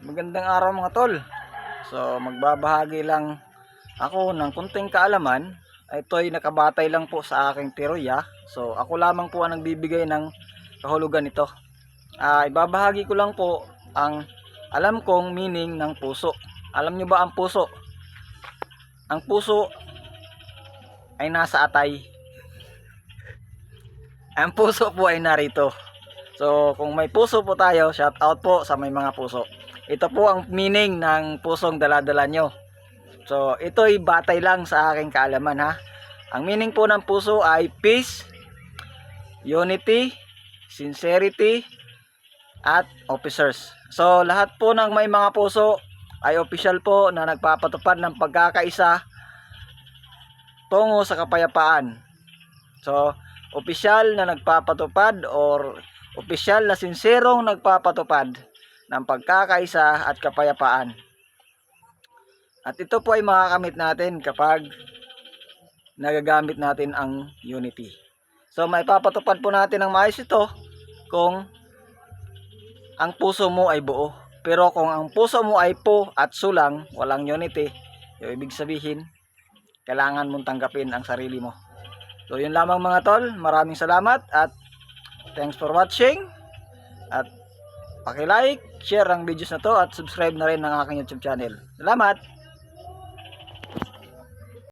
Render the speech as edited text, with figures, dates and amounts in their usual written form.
Magandang araw mga tol. So magbabahagi lang ako ng kunting kaalaman. Ito ay nakabatay lang po sa aking teorya. So ako lamang po ang nagbibigay ng kahulugan nito. Ibabahagi ko lang po ang alam kong meaning ng puso. Alam nyo ba ang puso? Ang puso ay nasa atay. Ang puso po ay narito. So kung may puso po tayo, shout out po sa may mga puso. Ito po ang meaning ng pusong daladala nyo. So ito ay batay lang sa aking kaalaman ha. Ang meaning po ng puso ay peace, unity, sincerity, at officers. So lahat po ng may mga puso ay official po na nagpapatupad ng pagkakaisa tungo sa kapayapaan. So opisyal na nagpapatupad or opisyal na sinserong nagpapatupad ng pagkakaisa at kapayapaan. At ito po ay makakamit natin kapag nagagamit natin ang unity. So may papatupad po natin ng maayos ito kung ang puso mo ay buo. Pero kung ang puso mo ay po at sulang, walang unity, yung ibig sabihin, kailangan mong tanggapin ang sarili mo. So yun lamang mga tol, maraming salamat at thanks for watching. At paki-like, share ang videos na to at subscribe na rin ng aking YouTube channel. Salamat!